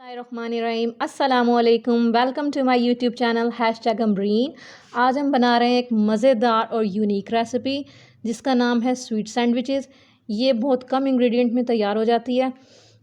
बिस्मिल्लाहिर्रहमानिर्रहीम अस्सलामुअलैकुम। Welcome to my YouTube channel #Amreen. आज हम बना रहे हैं एक मज़ेदार और यूनिक रेसिपी जिसका नाम है स्वीट सैंडविचेस। ये बहुत कम इंग्रेडिएंट में तैयार हो जाती है।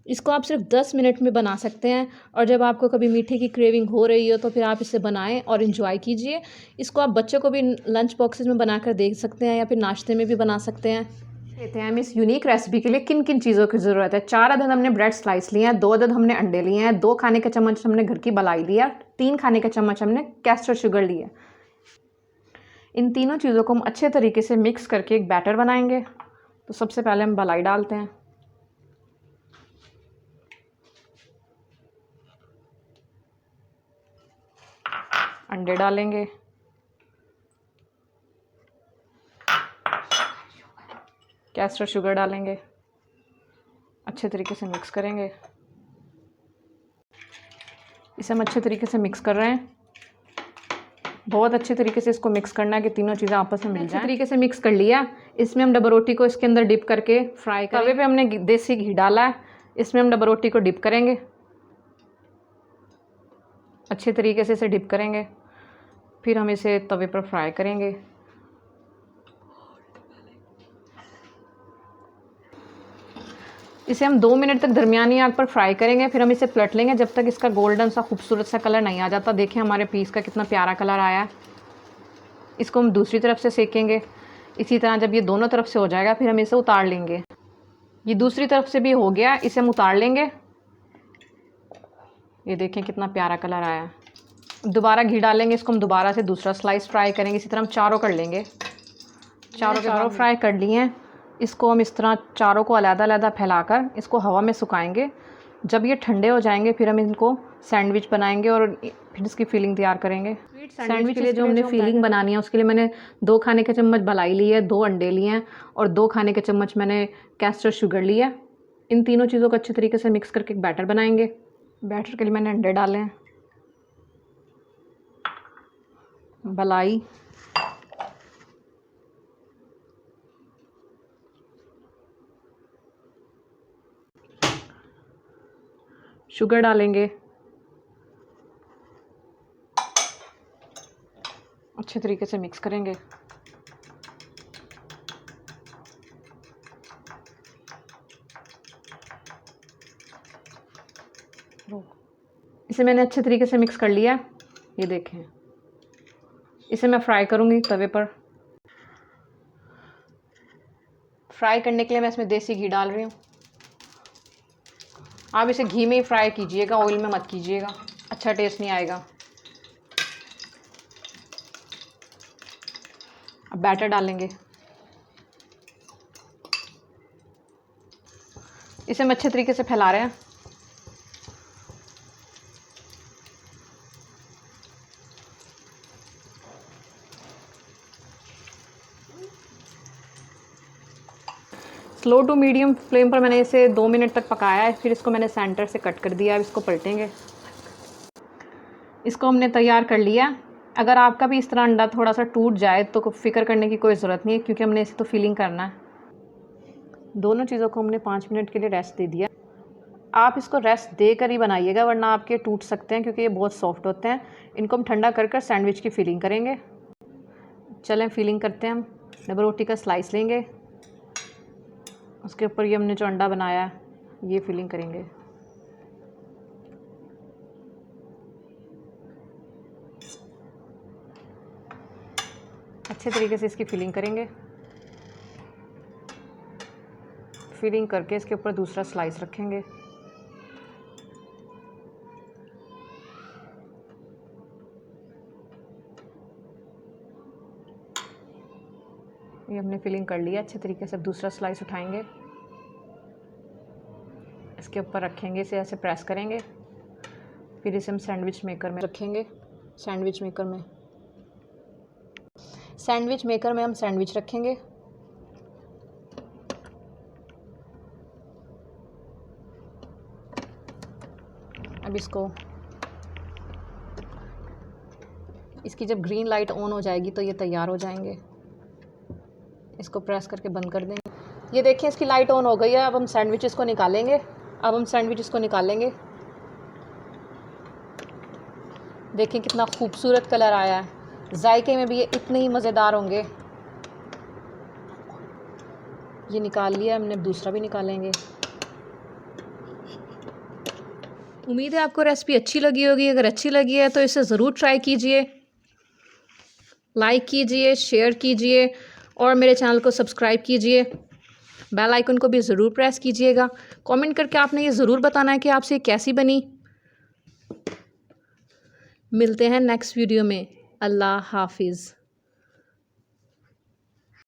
इसको आप सिर्फ 10 मिनट में बना सकते हैं और जब आपको कभी मीठे की क्रेविंग हो रही हो तो फिर आप इसे बनाएं और इन्जॉय कीजिए। इसको आप बच्चों को भी लंच बॉक्सेस में बनाकर दे सकते हैं या फिर नाश्ते में भी बना सकते हैं। लेते हैं हम इस यूनिक रेसिपी के लिए किन किन चीज़ों की ज़रूरत है। 4 अदद हमने ब्रेड स्लाइस लिए हैं, 2 अदद हमने अंडे लिए हैं, 2 खाने के चम्मच हमने घर की मलाई लिया, 3 खाने के चम्मच हमने कैस्टर शुगर लिया। इन तीनों चीज़ों को हम अच्छे तरीके से मिक्स करके एक बैटर बनाएंगे। तो सबसे पहले हम मलाई डालते हैं, अंडे डालेंगे, कैस्टर शुगर डालेंगे, अच्छे तरीके से मिक्स करेंगे। इसे हम अच्छे तरीके से मिक्स कर रहे हैं। बहुत अच्छे तरीके से इसको मिक्स करना है कि तीनों चीज़ें आपस में मिल जाएं। अच्छे तरीके से मिक्स कर लिया। इसमें हम डबल रोटी को इसके अंदर डिप करके फ्राई करें। तवे पे हमने देसी घी डाला है, इसमें हम डबल रोटी को डिप करेंगे। अच्छे तरीके से इसे डिप करेंगे, फिर हम इसे तवे पर फ्राई करेंगे। इसे हम 2 मिनट तक दरमियानी आग पर फ्राई करेंगे, फिर हम इसे पलट लेंगे जब तक इसका गोल्डन सा खूबसूरत सा कलर नहीं आ जाता। देखिए हमारे पीस का कितना प्यारा कलर आया है। इसको हम दूसरी तरफ से सेकेंगे। इसी तरह जब ये दोनों तरफ से हो जाएगा फिर हम इसे उतार लेंगे। ये दूसरी तरफ से भी हो गया, इसे हम उतार लेंगे। ये देखें कितना प्यारा कलर आया है। दोबारा घी डालेंगे, इसको हम दोबारा से दूसरा स्लाइस फ्राई करेंगे। इसी तरह हम चारों कर लेंगे। चारों फ्राई कर लिए हैं। इसको हम इस तरह चारों को अलग-अलग फैलाकर इसको हवा में सुखाएंगे। जब ये ठंडे हो जाएंगे फिर हम इनको सैंडविच बनाएंगे और फिर इसकी फिलिंग तैयार करेंगे। सैंडविच के लिए जो हमने फिलिंग बनानी है उसके लिए मैंने 2 खाने के चम्मच मलाई ली है, 2 अंडे लिए हैं और 2 खाने के चम्मच मैंने कैस्टर शुगर लिया है। इन तीनों चीज़ों को अच्छे तरीके से मिक्स करके एक बैटर बनाएंगे। बैटर के लिए मैंने अंडे डाले हैं, मलाई, शुगर डालेंगे, अच्छे तरीके से मिक्स करेंगे। इसे मैंने अच्छे तरीके से मिक्स कर लिया। ये देखें, इसे मैं फ्राई करूंगी तवे पर। फ्राई करने के लिए मैं इसमें देसी घी डाल रही हूँ। आप इसे घी में ही फ्राई कीजिएगा, ऑयल में मत कीजिएगा, अच्छा टेस्ट नहीं आएगा। अब बैटर डालेंगे। इसे हम अच्छे तरीके से फैला रहे हैं। स्लो टू मीडियम फ्लेम पर मैंने इसे 2 मिनट तक पकाया है। फिर इसको मैंने सेंटर से कट कर दिया है। इसको पलटेंगे। इसको हमने तैयार कर लिया। अगर आपका भी इस तरह अंडा थोड़ा सा टूट जाए तो फिक्र करने की कोई ज़रूरत नहीं है, क्योंकि हमने इसे तो फिलिंग करना है। दोनों चीज़ों को हमने 5 मिनट के लिए रेस्ट दे दिया। आप इसको रेस्ट देकर ही बनाइएगा वरना आपके टूट सकते हैं, क्योंकि ये बहुत सॉफ्ट होते हैं। इनको हम ठंडा कर कर सैंडविच की फिलिंग करेंगे। चलें फिलिंग करते हैं। हम डबल रोटी का स्लाइस लेंगे, उसके ऊपर ये हमने जो अंडा बनाया है ये फिलिंग करेंगे। अच्छे तरीके से इसकी फिलिंग करेंगे। फिलिंग करके इसके ऊपर दूसरा स्लाइस रखेंगे। ये हमने फिलिंग कर लिया अच्छे तरीके से। दूसरा स्लाइस उठाएंगे, इसके ऊपर रखेंगे, इसे ऐसे प्रेस करेंगे। फिर इसे हम सैंडविच मेकर में रखेंगे। सैंडविच मेकर में हम सैंडविच रखेंगे। अब इसकी जब ग्रीन लाइट ऑन हो जाएगी तो ये तैयार हो जाएंगे। इसको प्रेस करके बंद कर देंगे। ये देखिए इसकी लाइट ऑन हो गई है। अब हम सैंडविचेस को निकालेंगे। देखें कितना खूबसूरत कलर आया है। जायके में भी ये इतने ही मज़ेदार होंगे। ये निकाल लिया हमने, दूसरा भी निकालेंगे। उम्मीद है आपको रेसिपी अच्छी लगी होगी। अगर अच्छी लगी है तो इसे ज़रूर ट्राई कीजिए, लाइक कीजिए, शेयर कीजिए और मेरे चैनल को सब्सक्राइब कीजिए। बेल आइकन को भी ज़रूर प्रेस कीजिएगा। कमेंट करके आपने ये ज़रूर बताना है कि आपसे ये कैसी बनी। मिलते हैं नेक्स्ट वीडियो में। अल्लाह हाफिज़।